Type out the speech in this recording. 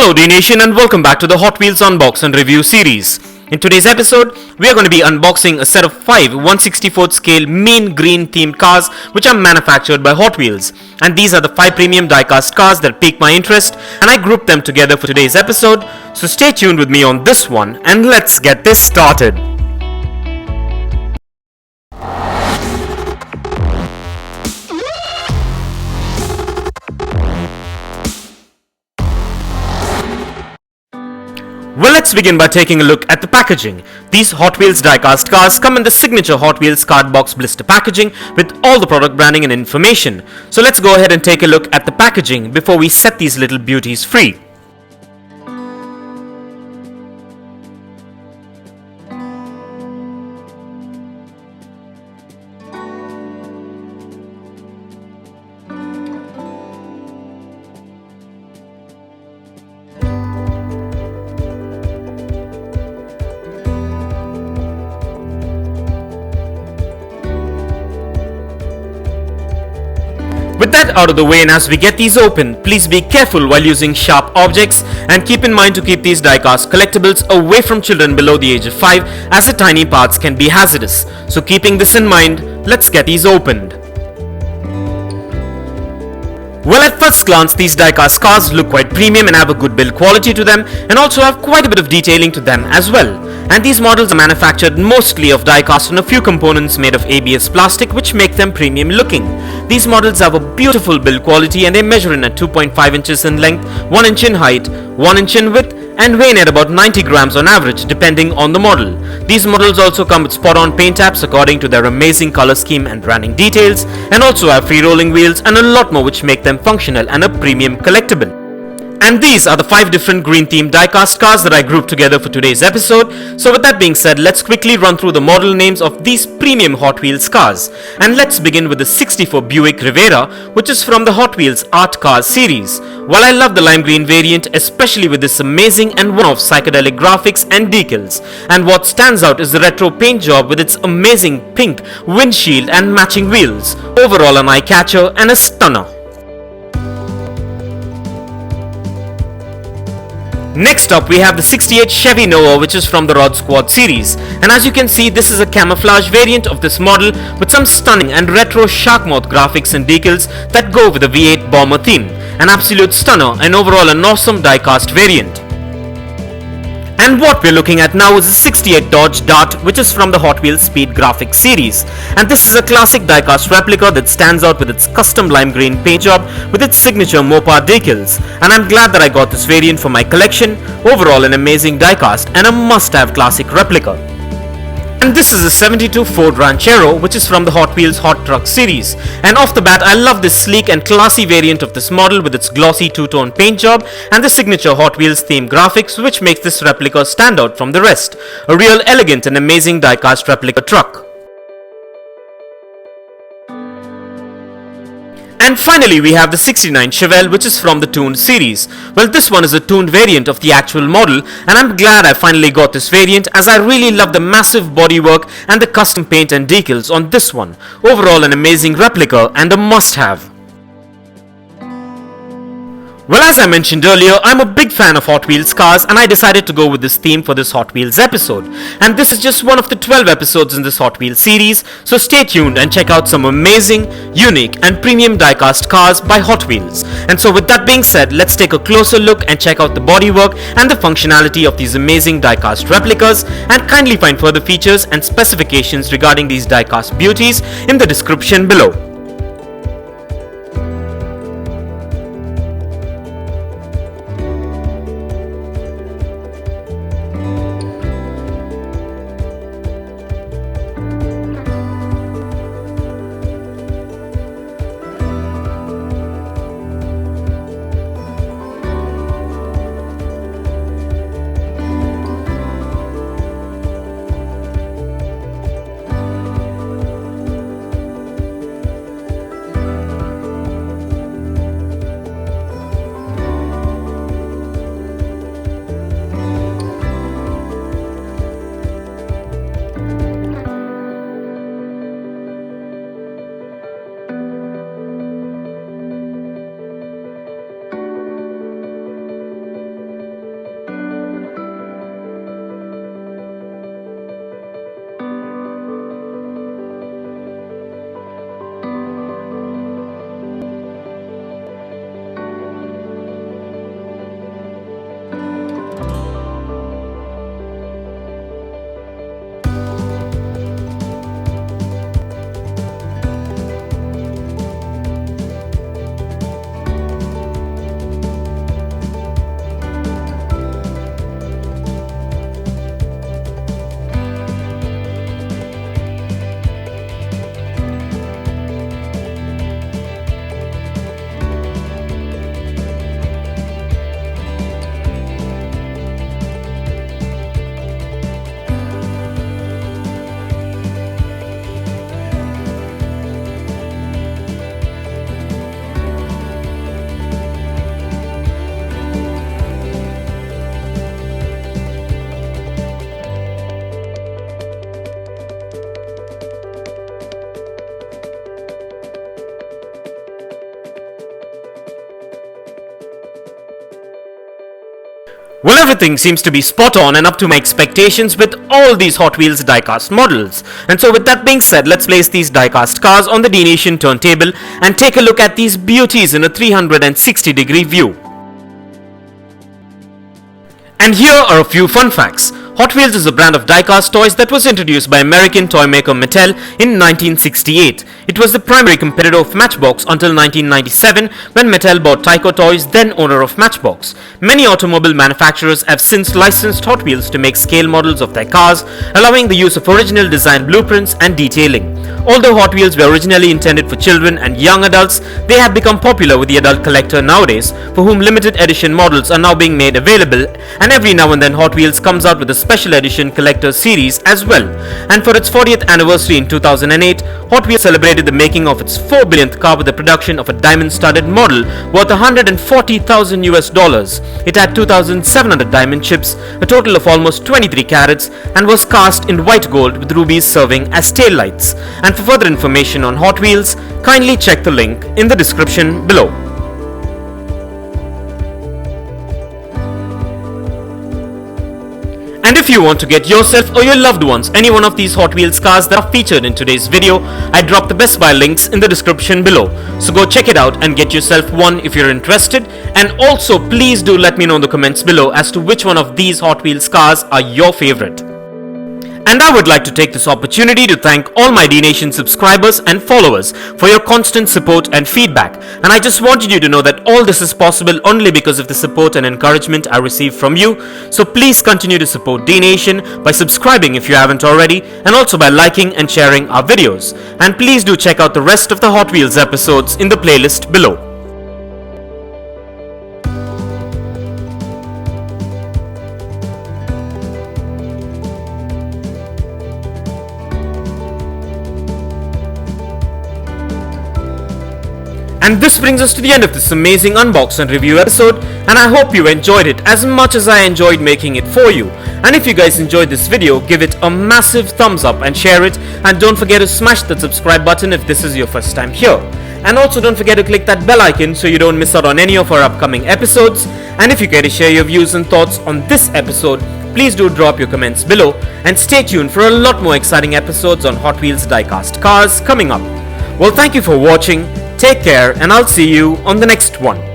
Hello Dnation and welcome back to the Hot Wheels Unbox and Review series. In today's episode, we are going to be unboxing a set of 5 1/64th scale mean green themed cars which are manufactured by Hot Wheels. And these are the 5 premium diecast cars that piqued my interest and I grouped them together for today's episode. So stay tuned with me on this one and let's get this started. Well, let's begin by taking a look at the packaging. These Hot Wheels diecast cars come in the signature Hot Wheels cardbox blister packaging with all the product branding and information. So let's go ahead and take a look at the packaging before we set these little beauties free. With that out of the way, and as we get these open, please be careful while using sharp objects and keep in mind to keep these diecast collectibles away from children below the age of 5 as the tiny parts can be hazardous. So keeping this in mind, let's get these opened. Well, at first glance, these diecast cars look quite premium and have a good build quality to them and also have quite a bit of detailing to them as well. And these models are manufactured mostly of diecast and a few components made of ABS plastic which make them premium looking. These models have a beautiful build quality and they measure in at 2.5 inches in length, 1 inch in height, 1 inch in width and weigh in at about 90 grams on average depending on the model. These models also come with spot on paint apps according to their amazing color scheme and branding details and also have free rolling wheels and a lot more which make them functional and a premium collectible. And these are the 5 different green themed diecast cars that I grouped together for today's episode. So with that being said, let's quickly run through the model names of these premium Hot Wheels cars. And let's begin with the 64 Buick Rivera, which is from the Hot Wheels Art Cars series. While I love the lime green variant, especially with this amazing and one-off psychedelic graphics and decals. And what stands out is the retro paint job with its amazing pink windshield and matching wheels. Overall an eye-catcher and a stunner. Next up we have the 68 Chevy Nova, which is from the Rod Squad series, and as you can see this is a camouflage variant of this model with some stunning and retro shark mouth graphics and decals that go with the V8 bomber theme. An absolute stunner and overall an awesome diecast variant. And what we're looking at now is the 68 Dodge Dart, which is from the Hot Wheels Speed Graphics series. And this is a classic diecast replica that stands out with its custom lime green paint job with its signature Mopar decals. And I'm glad that I got this variant for my collection. Overall an amazing diecast and a must-have classic replica. And this is a 72 Ford Ranchero, which is from the Hot Wheels Hot Truck series. And off the bat, I love this sleek and classy variant of this model with its glossy two-tone paint job and the signature Hot Wheels themed graphics which makes this replica stand out from the rest. A real elegant and amazing diecast replica truck. And finally we have the 69 Chevelle, which is from the tuned series. Well, this one is a tuned variant of the actual model and I'm glad I finally got this variant as I really love the massive bodywork and the custom paint and decals on this one. Overall an amazing replica and a must-have. Well, as I mentioned earlier, I'm a big fan of Hot Wheels cars and I decided to go with this theme for this Hot Wheels episode. And this is just one of the 12 episodes in this Hot Wheels series, so stay tuned and check out some amazing, unique and premium diecast cars by Hot Wheels. And so with that being said, let's take a closer look and check out the bodywork and the functionality of these amazing diecast replicas, and kindly find further features and specifications regarding these diecast beauties in the description below. Well, everything seems to be spot on and up to my expectations with all these Hot Wheels diecast models. And so with that being said, let's place these diecast cars on the Dnation turntable and take a look at these beauties in a 360-degree view. And here are a few fun facts. Hot Wheels is a brand of diecast toys that was introduced by American toy maker Mattel in 1968. It was the primary competitor of Matchbox until 1997 when Mattel bought Tyco Toys, then owner of Matchbox. Many automobile manufacturers have since licensed Hot Wheels to make scale models of their cars, allowing the use of original design blueprints and detailing. Although Hot Wheels were originally intended for children and young adults, they have become popular with the adult collector nowadays, for whom limited edition models are now being made available, and every now and then Hot Wheels comes out with a special edition collector series as well. And for its 40th anniversary in 2008, Hot Wheels celebrated the making of its 4 billionth car with the production of a diamond-studded model worth $140,000. It had 2,700 diamond chips, a total of almost 23 carats, and was cast in white gold with rubies serving as tail lights. And for further information on Hot Wheels, kindly check the link in the description below. And if you want to get yourself or your loved ones any one of these Hot Wheels cars that are featured in today's video, I dropped the Best Buy links in the description below. So go check it out and get yourself one if you're interested. And also please do let me know in the comments below as to which one of these Hot Wheels cars are your favorite. And I would like to take this opportunity to thank all my Dnation subscribers and followers for your constant support and feedback. And I just wanted you to know that all this is possible only because of the support and encouragement I receive from you. So please continue to support Dnation by subscribing if you haven't already, and also by liking and sharing our videos. And please do check out the rest of the Hot Wheels episodes in the playlist below. And this brings us to the end of this amazing unbox and review episode, and I hope you enjoyed it as much as I enjoyed making it for you. And if you guys enjoyed this video, give it a massive thumbs up and share it, and don't forget to smash that subscribe button if this is your first time here. And also don't forget to click that bell icon so you don't miss out on any of our upcoming episodes. And if you care to share your views and thoughts on this episode, please do drop your comments below, and stay tuned for a lot more exciting episodes on Hot Wheels diecast cars coming up. Well, thank you for watching. Take care, and I'll see you on the next one.